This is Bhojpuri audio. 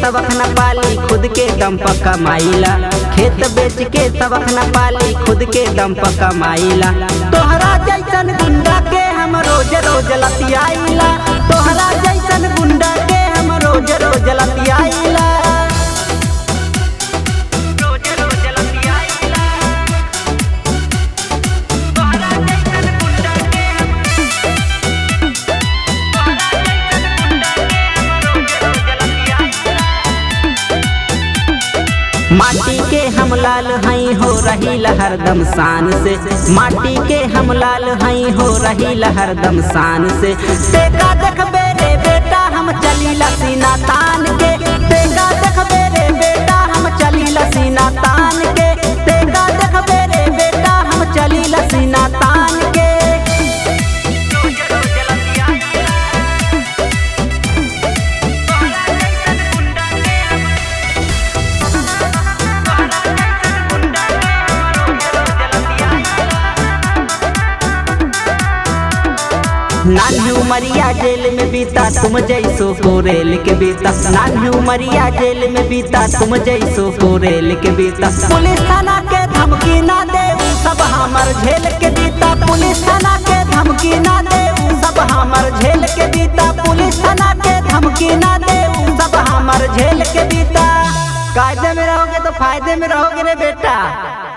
सबक न पाली खुद के दम पर कमाईला। खेत बेच के सबक न पाली खुद के दम पर कमाईला। तोहरा जैसन गुंडा के हम रोज रोज लतियाईला। तोहरा जैसन गुंडा के हम रोज रोज लतियाईला। माटी के हम लाल हई हो रही हरदम शान से। माटी के हम लाल हई हो रही हरदम शान से। तेका देखबे रे बेटा हम चलीला सीना तान के। तेका देखबे रे बेटा हम चलीला सीना तान के। तेका देखबे रे बेटा हम चलीला सीना तान के। नान्ही उमरिया जेल में बीता तुम जैसो को रेल के बीता। नान्ही उमरिया जेल में बीता तुम जैसो को रेल के बीता। पुलिस थाना के धमकी ना दे सब हमर झेल के बीता। पुलिस थाना के धमकी ना दे सब हमर झेल के बीता। पुलिस थाना के धमकी ना दे सब हमर झेल के बीता। कायदे में रहोगे तो फायदे में रहोगे रे बेटा।